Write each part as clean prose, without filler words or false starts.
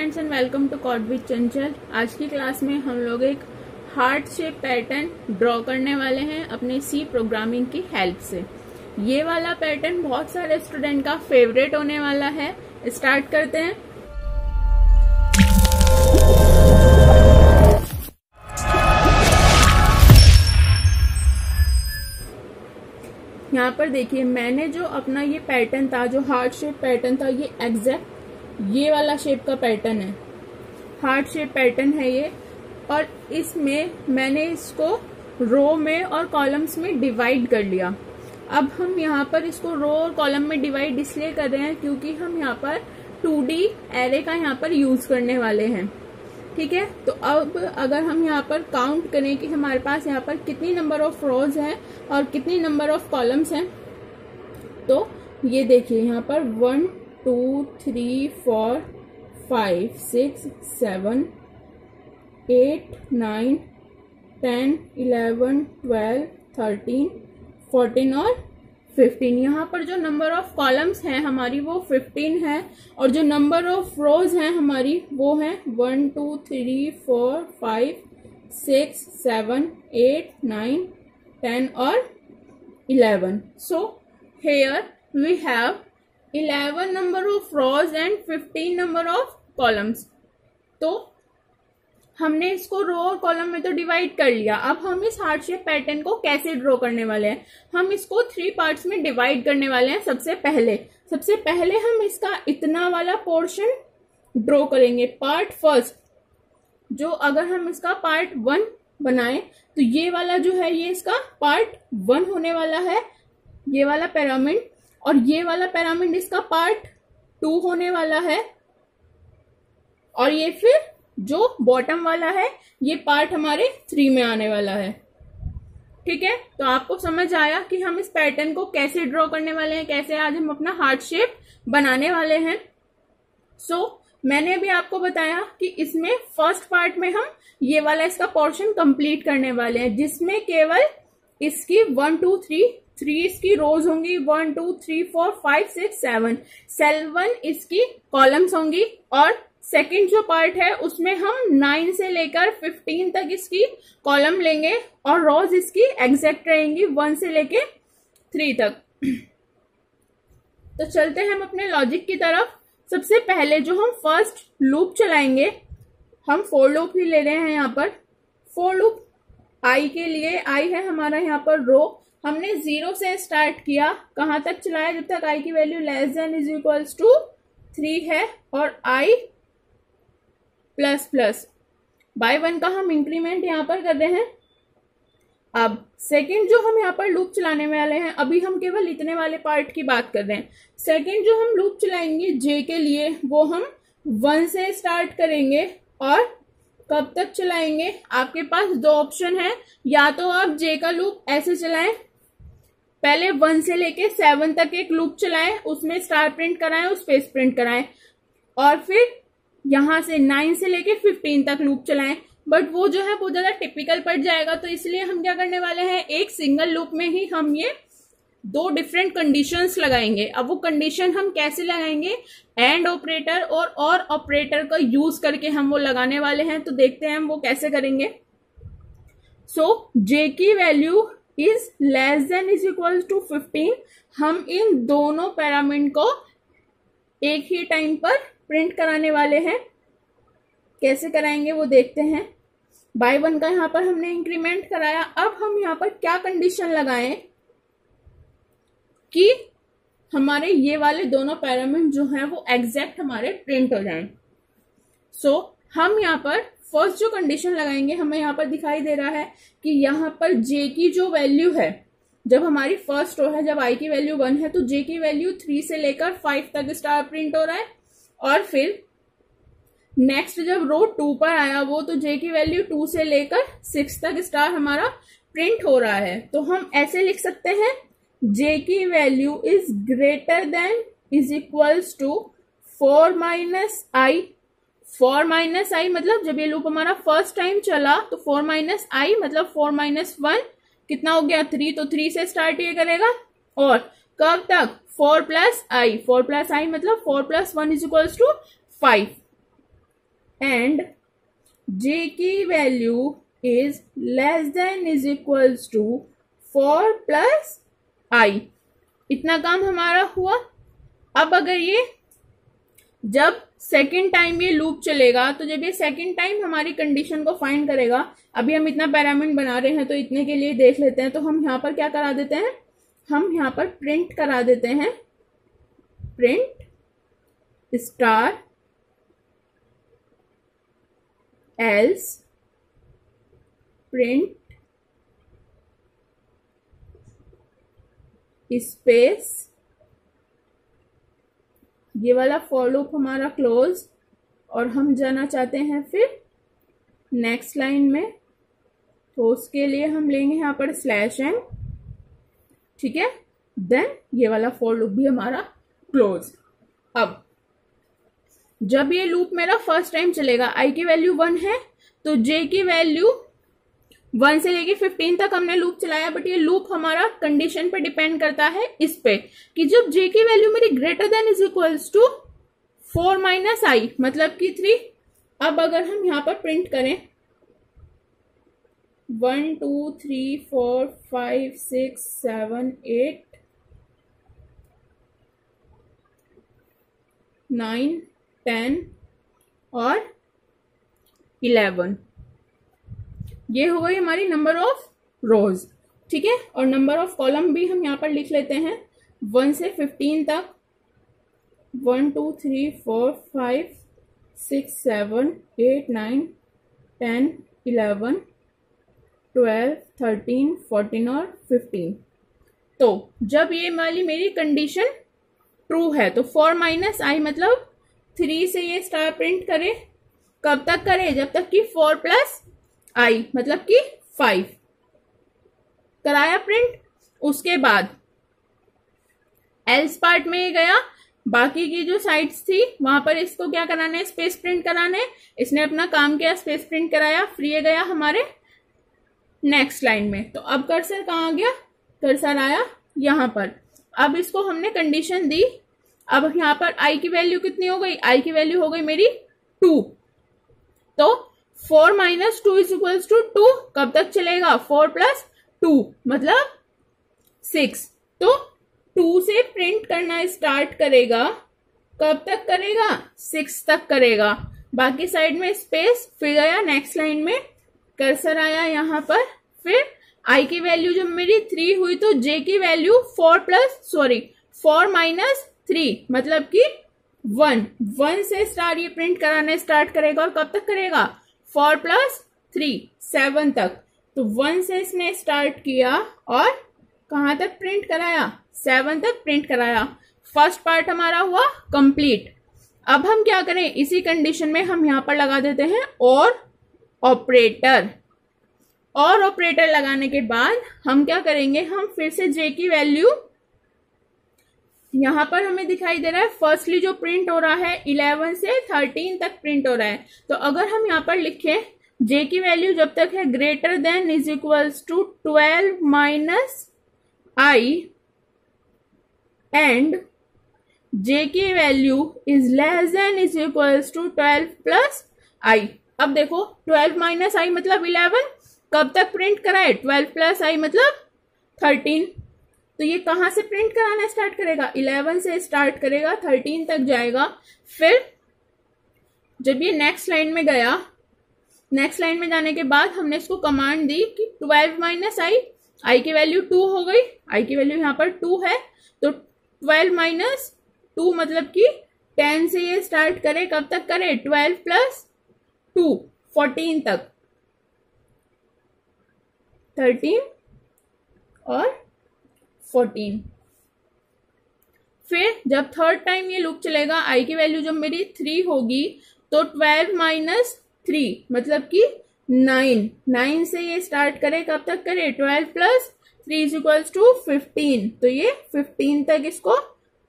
Students and welcome to code with Chanchal. आज की class में हम लोग एक हार्ट शेप पैटर्न ड्रॉ करने वाले हैं अपने सी प्रोग्रामिंग की हेल्प से। ये वाला पैटर्न बहुत सारे स्टूडेंट का फेवरेट होने वाला है। स्टार्ट करते हैं। यहाँ पर देखिए, मैंने जो अपना ये पैटर्न था, जो हार्ट शेप पैटर्न था, ये एग्जैक्ट ये वाला शेप का पैटर्न है, हार्ट शेप पैटर्न है ये। और इसमें मैंने इसको रो में और कॉलम्स में डिवाइड कर लिया। अब हम यहाँ पर इसको रो और कॉलम में डिवाइड इसलिए कर रहे हैं क्योंकि हम यहाँ पर 2D एरे का यहाँ पर यूज करने वाले हैं। ठीक है, तो अब अगर हम यहाँ पर काउंट करें कि हमारे पास यहाँ पर कितनी नंबर ऑफ रोज हैं और कितनी नंबर ऑफ कॉलम्स हैं, तो ये देखिए यहाँ पर 1 2 3 4 5 6 7 8 9 10 11 12 13 14 और 15। यहाँ पर जो नंबर ऑफ कॉलम्स हैं हमारी वो 15 है और जो नंबर ऑफ रोज हैं हमारी वो है 1 2 3 4 5 6 7 8 9 10 और 11। So here we have 11 number of rows and 15 number of columns। तो हमने इसको रो और कॉलम में तो डिवाइड कर लिया। अब हम इस हार्ट शेप पैटर्न को कैसे ड्रॉ करने वाले हैं, हम इसको 3 पार्ट्स में डिवाइड करने वाले हैं। सबसे पहले हम इसका इतना वाला पोर्शन ड्रॉ करेंगे, पार्ट फर्स्ट। जो अगर हम इसका पार्ट 1 बनाएं तो ये वाला जो है ये इसका पार्ट 1 होने वाला है, ये वाला पिरामिड। और ये वाला पिरामिड इसका पार्ट 2 होने वाला है। और ये फिर जो बॉटम वाला है ये पार्ट हमारे 3 में आने वाला है। ठीक है, तो आपको समझ आया कि हम इस पैटर्न को कैसे ड्रॉ करने वाले हैं, कैसे आज हम अपना हार्ट शेप बनाने वाले हैं। मैंने अभी आपको बताया कि इसमें फर्स्ट पार्ट में हम ये वाला इसका पोर्शन कंप्लीट करने वाले हैं, जिसमें केवल इसकी 1 2 3 इसकी रोज होंगी, 1 2 3 4 5 6 7 इसकी कॉलम्स होंगी। और सेकंड जो पार्ट है उसमें हम 9 से लेकर 15 तक इसकी कॉलम लेंगे और रोज इसकी एग्जैक्ट रहेंगी 1 से लेकर 3 तक। तो चलते हैं हम अपने लॉजिक की तरफ। सबसे पहले जो हम फर्स्ट लूप चलाएंगे, हम फोर लूप ही ले रहे हैं यहाँ पर। फोर लूप आई के लिए, आई है हमारा यहाँ पर रो। हमने 0 से स्टार्ट किया, कहां तक चलाया, जब तक आई की value less than is equals to 3 है और आई प्लस प्लस बाय 1 का हम इंक्रीमेंट यहाँ पर कर रहे हैं। अब सेकंड जो हम यहाँ पर लूप चलाने वाले हैं, अभी हम केवल इतने वाले पार्ट की बात कर रहे हैं। सेकंड जो हम लूप चलाएंगे जे के लिए, वो हम 1 से स्टार्ट करेंगे और कब तक चलाएंगे, आपके पास 2 ऑप्शन है। या तो आप जे का लूप ऐसे चलाएं, पहले 1 से लेके 7 तक एक लूप चलाएं, उसमें स्टार प्रिंट कराएं और स्पेस प्रिंट कराएं, और फिर यहां से 9 से लेके 15 तक लूप चलाएं। बट वो जो है बहुत ज्यादा टिपिकल पड़ जाएगा, तो इसलिए हम क्या करने वाले हैं, एक सिंगल लूप में ही हम ये 2 डिफरेंट कंडीशंस लगाएंगे। अब वो कंडीशन हम कैसे लगाएंगे, एंड ऑपरेटर और ऑपरेटर का यूज करके हम वो लगाने वाले हैं। तो देखते हैं हम वो कैसे करेंगे। जे की value is less than is equal to 15। हम इन दोनों पैरामीटर को एक ही टाइम पर प्रिंट कराने वाले हैं। कैसे कराएंगे वो देखते हैं। बाय 1 का यहाँ पर हमने इंक्रीमेंट कराया। अब हम यहाँ पर क्या कंडीशन लगाएं कि हमारे ये वाले दोनों पैरामीटर जो हैं वो एग्जैक्ट हमारे प्रिंट हो जाएं। हम यहाँ पर फर्स्ट जो कंडीशन लगाएंगे, हमें यहाँ पर दिखाई दे रहा है कि यहाँ पर जे की जो वैल्यू है, जब हमारी फर्स्ट रो है, जब आई की वैल्यू 1 है, तो जे की वैल्यू 3 से लेकर 5 तक स्टार प्रिंट हो रहा है। और फिर नेक्स्ट जब रो 2 पर आया वो, तो जे की वैल्यू 2 से लेकर 6 तक स्टार हमारा प्रिंट हो रहा है। तो हम ऐसे लिख सकते हैं, जे की value is greater than is equals to 4 minus I. 4 minus I मतलब जब ये लूप हमारा फर्स्ट टाइम चला तो 4 माइनस आई मतलब 4 माइनस 1 कितना हो गया, 3। तो 3 से स्टार्ट ये करेगा और कब तक, 4 प्लस आई। 4 प्लस आई मतलब 4 plus 1 is equals to 5। And J की value is less than is equals to 4 plus I. इतना काम हमारा हुआ। अब अगर ये जब सेकेंड टाइम ये लूप चलेगा, तो जब ये सेकेंड टाइम हमारी कंडीशन को फाइंड करेगा, अभी हम इतना पैरामीटर बना रहे हैं तो इतने के लिए देख लेते हैं। तो हम यहाँ पर क्या करा देते हैं, हम यहाँ पर प्रिंट करा देते हैं, print star else print space, ये वाला फॉर लूप हमारा क्लोज, और हम जाना चाहते हैं फिर नेक्स्ट लाइन में, तो उसके लिए हम लेंगे यहाँ पर /n, ठीक है। देन ये वाला फॉर लूप भी हमारा क्लोज। अब जब ये लूप मेरा फर्स्ट टाइम चलेगा, i की वैल्यू 1 है, तो j की वैल्यू 1 से लेके 15 तक हमने लूप चलाया, बट ये लूप हमारा कंडीशन पे डिपेंड करता है इस पे कि जब j की वैल्यू मेरी greater than is equals to 4 minus I, मतलब कि 3। अब अगर हम यहाँ पर प्रिंट करें 1 2 3 4 5 6 7 8 9 10 और 11, ये हो गई हमारी नंबर ऑफ रोज, ठीक है। और नंबर ऑफ कॉलम भी हम यहाँ पर लिख लेते हैं 1 से 15 तक, 1 2 3 4 5 6 7 8 9 10 11 12 13 14 और 15। तो जब ये वाली मेरी कंडीशन ट्रू है तो 4 माइनस आई मतलब 3 से ये स्टार प्रिंट करे, कब तक करे, जब तक कि 4 प्लस आई मतलब कि 5 कराया प्रिंट। उसके बाद एल्स पार्ट में ये गया, बाकी की जो साइड्स थी वहां पर इसको क्या कराना है, स्पेस प्रिंट कराना है। इसने अपना काम किया, स्पेस प्रिंट कराया, फिर ये गया हमारे नेक्स्ट लाइन में। तो अब कर्सर कहाँ आ गया, कर्सर आया यहां पर। अब इसको हमने कंडीशन दी, अब यहां पर आई की वैल्यू कितनी हो गई, आई की वैल्यू हो गई मेरी 2। तो 4 माइनस 2 इज इक्वल्स टू 2, कब तक चलेगा, 4 प्लस 2 मतलब 6। तो 2 से प्रिंट करना स्टार्ट करेगा, कब तक करेगा, 6 तक करेगा। बाकी साइड में स्पेस, फिर गया नेक्स्ट लाइन में, कर्सर आया यहाँ पर, फिर आई की वैल्यू जब मेरी 3 हुई तो जे की वैल्यू 4 माइनस 3 मतलब कि 1 से स्टार ये प्रिंट कराने स्टार्ट करेगा, और कब तक करेगा, 4 प्लस 3 7 तक। तो 1 से इसने स्टार्ट किया और कहां तक प्रिंट कराया, 7 तक प्रिंट कराया। फर्स्ट पार्ट हमारा हुआ कंप्लीट। अब हम क्या करें, इसी कंडीशन में हम यहां पर लगा देते हैं और ऑपरेटर। और ऑपरेटर लगाने के बाद हम क्या करेंगे, हम फिर से जे की वैल्यू यहां पर हमें दिखाई दे रहा है, फर्स्टली जो प्रिंट हो रहा है 11 से 13 तक प्रिंट हो रहा है। तो अगर हम यहां पर लिखें जे की वैल्यू जब तक है greater than is equals to 12 minus I and J की value is less than is equals to 12 plus I. अब देखो 12 माइनस आई मतलब 11, कब तक प्रिंट कराए, 12 प्लस आई मतलब 13। तो ये कहां से प्रिंट कराना स्टार्ट करेगा, 11 से स्टार्ट करेगा, 13 तक जाएगा। फिर जब ये नेक्स्ट लाइन में गया, नेक्स्ट लाइन में जाने के बाद हमने इसको कमांड दी कि 12 माइनस आई की वैल्यू 2 हो गई, आई की वैल्यू यहाँ पर 2 है, तो 12 माइनस 2 मतलब कि 10 से ये स्टार्ट करे, कब तक करे, 12 प्लस 2 14 तक, 13 और 14। फिर जब थर्ड टाइम ये लूप चलेगा, आई की वैल्यू जब मेरी 3 होगी तो 12 माइनस 3 मतलब कि 9 से ये स्टार्ट करे, कब तक करे, 12 प्लस 3 इज इक्वल्स टू 15। तो ये 15 तक इसको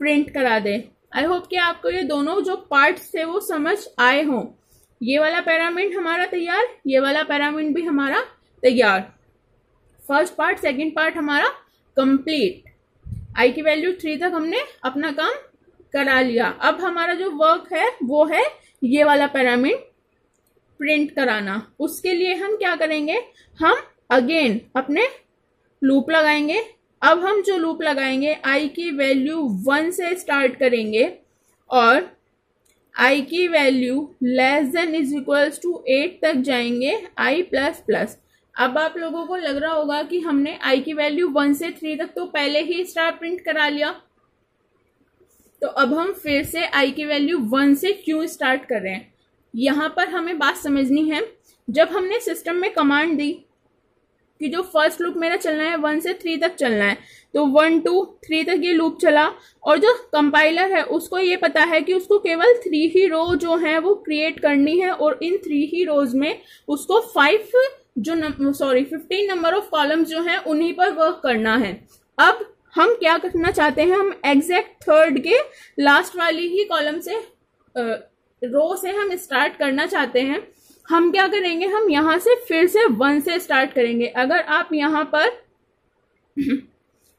प्रिंट करा दे। आई होप कि आपको ये दोनों जो पार्ट्स थे वो समझ आए हों। ये वाला पैरामीटर हमारा तैयार, ये वाला पैरामीटर भी हमारा तैयार। फर्स्ट पार्ट सेकंड पार्ट हमारा कंप्लीट। आई की वैल्यू 3 तक हमने अपना काम करा लिया। अब हमारा जो वर्क है वो है ये वाला पैरामीटर प्रिंट कराना, उसके लिए हम क्या करेंगे, हम अगेन अपने लूप लगाएंगे। अब हम जो लूप लगाएंगे आई की वैल्यू 1 से स्टार्ट करेंगे और आई की value less than is equals to 8 तक जाएंगे आई प्लस प्लस। अब आप लोगों को लग रहा होगा कि हमने आई की वैल्यू 1 से 3 तक तो पहले ही स्टार प्रिंट करा लिया, तो अब हम फिर से आई की वैल्यू 1 से क्यों स्टार्ट कर रहे हैं। यहां पर हमें बात समझनी है, जब हमने सिस्टम में कमांड दी कि जो फर्स्ट लूप मेरा चलना है 1 से 3 तक चलना है, तो 1 2 3 तक ये लूप चला और जो कंपाइलर है उसको ये पता है कि उसको केवल 3 ही रो जो है वो क्रिएट करनी है और इन 3 ही रोज में उसको 15 नंबर ऑफ कॉलम्स जो है उन्हीं पर वर्क करना है। अब हम क्या करना चाहते हैं, हम एग्जैक्ट थर्ड के लास्ट वाली ही कॉलम से रो से हम स्टार्ट करना चाहते हैं। हम क्या करेंगे, हम यहां से फिर से 1 से स्टार्ट करेंगे। अगर आप यहां पर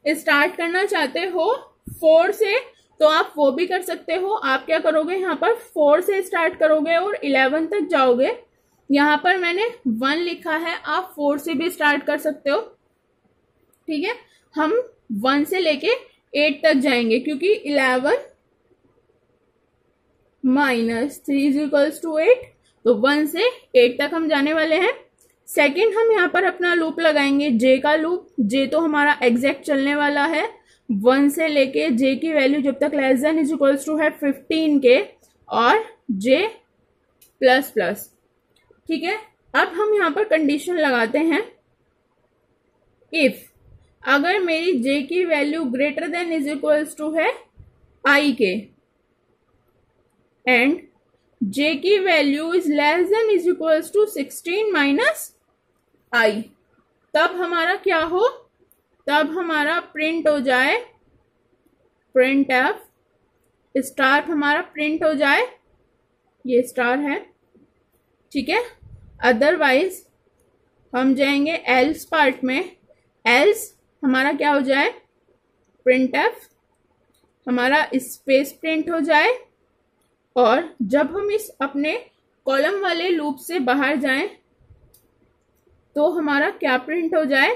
स्टार्ट करना चाहते हो 4 से तो आप वो भी कर सकते हो। आप क्या करोगे, यहां पर 4 से स्टार्ट करोगे और 11 तक जाओगे। यहां पर मैंने 1 लिखा है, आप 4 से भी स्टार्ट कर सकते हो। ठीक है, हम 1 से लेके 8 तक जाएंगे क्योंकि 11 माइनस 3 इज इक्वल्स टू 8, तो 1 से 8 तक हम जाने वाले हैं। सेकेंड हम यहाँ पर अपना लूप लगाएंगे, जे का लूप। जे तो हमारा एग्जैक्ट चलने वाला है 1 से लेके जे की वैल्यू जब तक less than is equals to है 15 के और जे प्लस प्लस। ठीक है, अब हम यहाँ पर कंडीशन लगाते हैं, इफ अगर मेरी जे की value greater than is equals to है आई के एंड जे की value is less than is equals to 16 minus I, तब हमारा क्या हो, तब हमारा प्रिंट हो जाए प्रिंट एफ स्टार, हमारा प्रिंट हो जाए, ये स्टार है। ठीक है, अदरवाइज हम जाएंगे एल्स पार्ट में। एल्स हमारा क्या हो जाए, प्रिंट एफ हमारा स्पेस प्रिंट हो जाए और जब हम इस अपने कॉलम वाले लूप से बाहर जाएं तो हमारा क्या प्रिंट हो जाए,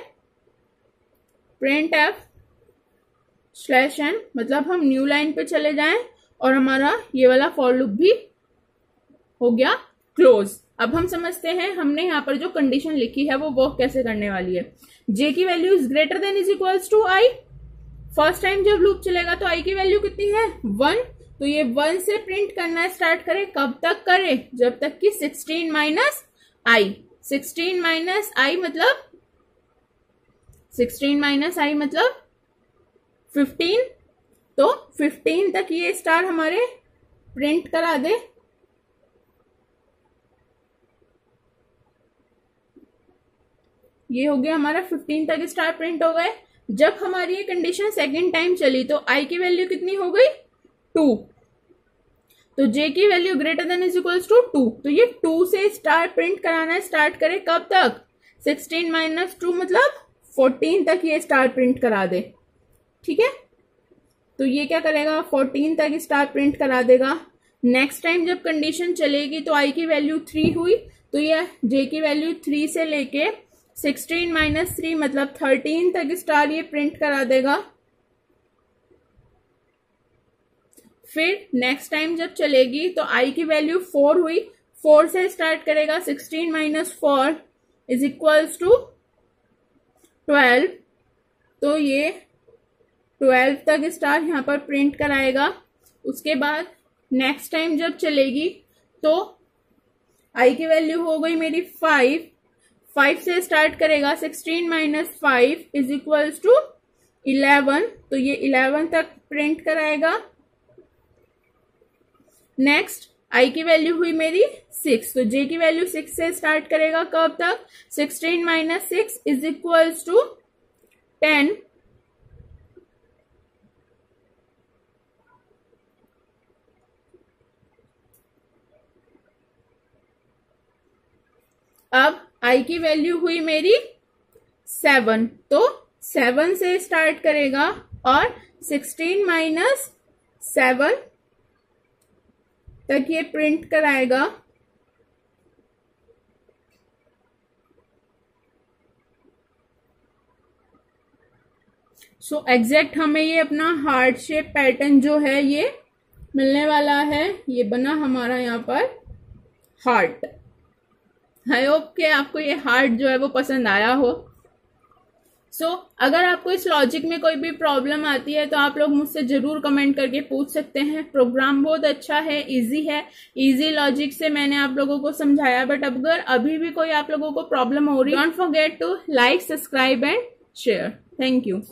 प्रिंट एफ स्लैश एन, मतलब हम न्यू लाइन पे चले जाएं और हमारा ये वाला फॉर लूप भी हो गया क्लोज। अब हम समझते हैं हमने यहाँ पर जो कंडीशन लिखी है वो वर्क कैसे करने वाली है। जे की value is greater than is equals to i, first time जब लूप चलेगा तो आई की वैल्यू कितनी है 1, तो ये 1 से प्रिंट करना स्टार्ट करे, कब तक करे, जब तक कि 16 माइनस आई। 16 माइनस आई मतलब 15, तो 15 तक ये स्टार हमारे प्रिंट करा दे। ये हो गया हमारा 15 तक स्टार प्रिंट हो गए। जब हमारी ये कंडीशन सेकेंड टाइम चली तो आई की वैल्यू कितनी हो गई 2, तो जे की value greater than is equals to 2, तो ये 2 से स्टार प्रिंट कराना स्टार्ट करे, कब तक, 16 माइनस 2 मतलब 14 तक ये स्टार प्रिंट करा दे। ठीक है, तो ये क्या करेगा 14 तक स्टार प्रिंट करा देगा। नेक्स्ट टाइम जब कंडीशन चलेगी तो आई की वैल्यू 3 हुई, तो ये जे की वैल्यू 3 से लेके 16 माइनस 3 मतलब 13 तक स्टार ये प्रिंट करा देगा। फिर नेक्स्ट टाइम जब चलेगी तो आई की वैल्यू 4 हुई, 4 से स्टार्ट करेगा, 16 माइनस 4 इज इक्वल्स टू 12, तो ये 12 तक स्टार यहाँ पर प्रिंट कराएगा। उसके बाद नेक्स्ट टाइम जब चलेगी तो आई की वैल्यू हो गई मेरी 5 से स्टार्ट करेगा, 16 माइनस 5 इज इक्वल्स टू 11, तो ये 11 तक प्रिंट कराएगा। नेक्स्ट आई की वैल्यू हुई मेरी 6, तो जे की वैल्यू 6 से स्टार्ट करेगा, कब तक, 16 माइनस 6 इज इक्वल्स टू 10, अब आई की वैल्यू हुई मेरी 7, तो 7 से स्टार्ट करेगा और 16 माइनस 7 तक ये प्रिंट कराएगा। सो एग्जैक्ट हमें ये अपना हार्ट शेप पैटर्न जो है ये मिलने वाला है। ये बना हमारा यहाँ पर हार्ट। आई होप कि आपको ये हार्ट जो है वो पसंद आया हो। अगर आपको इस लॉजिक में कोई भी प्रॉब्लम आती है तो आप लोग मुझसे जरूर कमेंट करके पूछ सकते हैं। प्रोग्राम बहुत अच्छा है, इजी है, इजी लॉजिक से मैंने आप लोगों को समझाया। बट अगर अभी भी कोई आप लोगों को प्रॉब्लम हो रही है, don't forget to like, subscribe and share. Thank you.